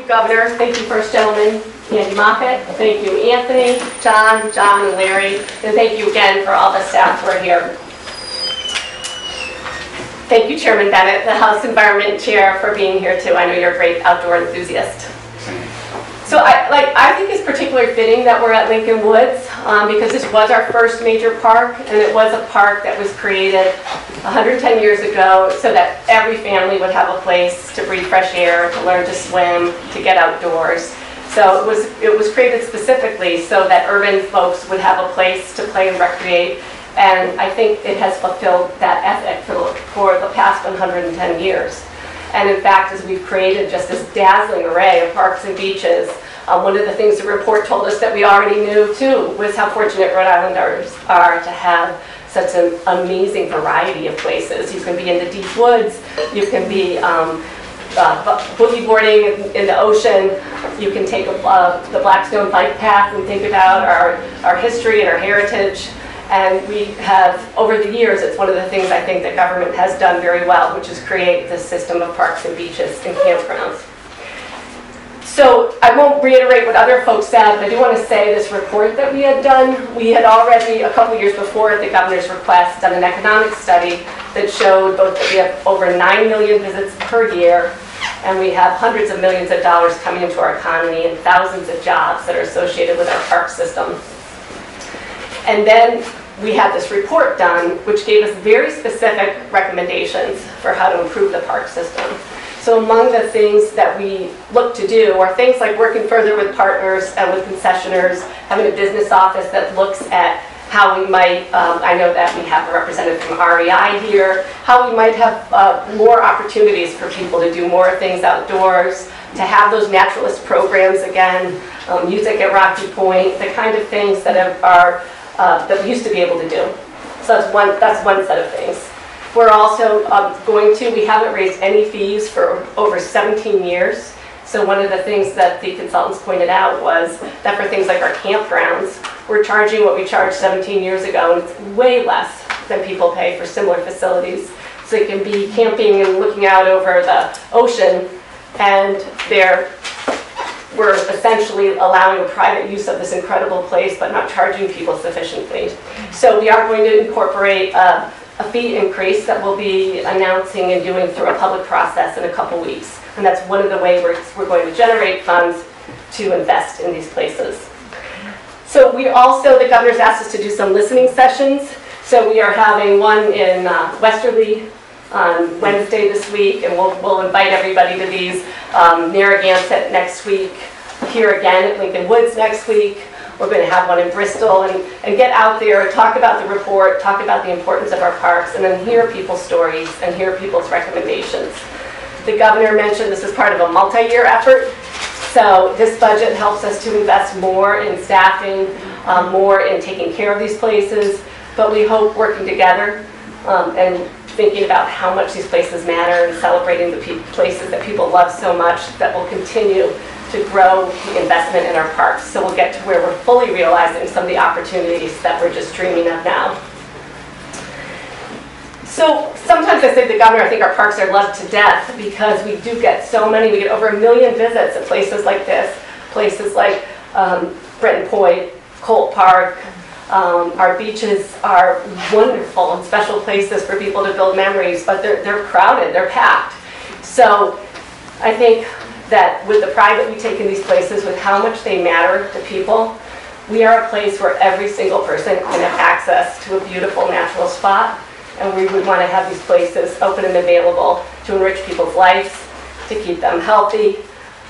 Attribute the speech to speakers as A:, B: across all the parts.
A: you, Governor. Thank you, First Gentleman Andy Moffett. Thank you, Anthony, John, and Larry. And thank you again for all the staff who are here. Thank you, Chairman Bennett, the House Environment Chair, for being here too. I know you're a great outdoor enthusiast. So I think it's particularly fitting that we're at Lincoln Woods because this was our first major park, and it was a park that was created 110 years ago so that every family would have a place to breathe fresh air, to learn to swim, to get outdoors. So it was created specifically so that urban folks would have a place to play and recreate, and I think it has fulfilled that ethic for the past 110 years. And in fact, as we've created just this dazzling array of parks and beaches, one of the things the report told us that we already knew too was how fortunate Rhode Islanders are to have such an amazing variety of places. You can be in the deep woods, you can be boogie boarding in the ocean, you can take the Blackstone bike path and think about our history and our heritage. And we have, over the years, it's one of the things I think that government has done very well, which is create this system of parks and beaches and campgrounds. So I won't reiterate what other folks said, but I do want to say this report that we had done, we had already, a couple years before at the governor's request, done an economic study that showed both that we have over 9 million visits per year, and we have hundreds of millions of dollars coming into our economy and thousands of jobs that are associated with our park system. And then we had this report done, which gave us very specific recommendations for how to improve the park system. So among the things that we look to do are things like working further with partners and with concessioners, having a business office that looks at how we might, I know that we have a representative from REI here, how we might have more opportunities for people to do more things outdoors, to have those naturalist programs again, music at Rocky Point, the kind of things that that we used to be able to do. So that's one set of things. We're also we haven't raised any fees for over 17 years. So one of the things that the consultants pointed out was that for things like our campgrounds, we're charging what we charged 17 years ago, and it's way less than people pay for similar facilities. So it can be camping and looking out over the ocean, and we're essentially allowing private use of this incredible place, but not charging people sufficiently. So we are going to incorporate a fee increase that we'll be announcing and doing through a public process in a couple weeks. And that's one of the ways we're going to generate funds to invest in these places. So the governor's asked us to do some listening sessions. So we are having one in Westerly on Wednesday this week, and we'll invite everybody to these. Narragansett next week, here again at Lincoln Woods next week. We're going to have one in Bristol and get out there, talk about the report, talk about the importance of our parks, and then hear people's stories and hear people's recommendations. The governor mentioned this is part of a multi-year effort. So this budget helps us to invest more in staffing, more in taking care of these places, but we hope working together and thinking about how much these places matter and celebrating the places that people love so much that will continue to grow the investment in our parks. So we'll get to where we're fully realizing some of the opportunities that we're just dreaming of now. So sometimes I say to the governor, I think our parks are loved to death because we do get so many. We get over 1 million visits at places like this, places like Brenton Point, Colt Park. Our beaches are wonderful and special places for people to build memories, but they're crowded, they're packed. So I think that with the pride that we take in these places, with how much they matter to people, we are a place where every single person can have access to a beautiful natural spot, and we would want to have these places open and available to enrich people's lives, to keep them healthy,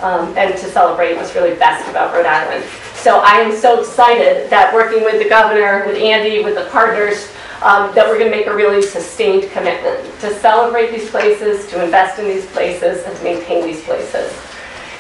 A: and to celebrate what's really best about Rhode Island. So I am so excited that working with the governor, with Andy, with the partners, that we're going to make a really sustained commitment to celebrate these places, to invest in these places, and to maintain these places.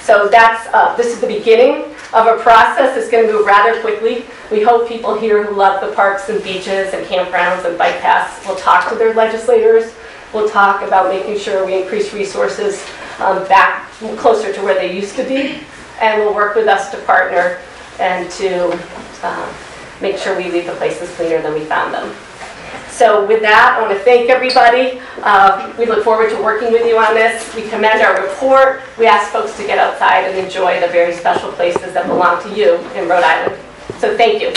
A: So this is the beginning of a process that's going to move rather quickly. We hope people here who love the parks and beaches and campgrounds and bike paths will talk to their legislators. We'll talk about making sure we increase resources back closer to where they used to be, and will work with us to partner and to make sure we leave the places cleaner than we found them. So with that, I want to thank everybody. We look forward to working with you on this. We commend our report. We ask folks to get outside and enjoy the very special places that belong to you in Rhode Island. So thank you.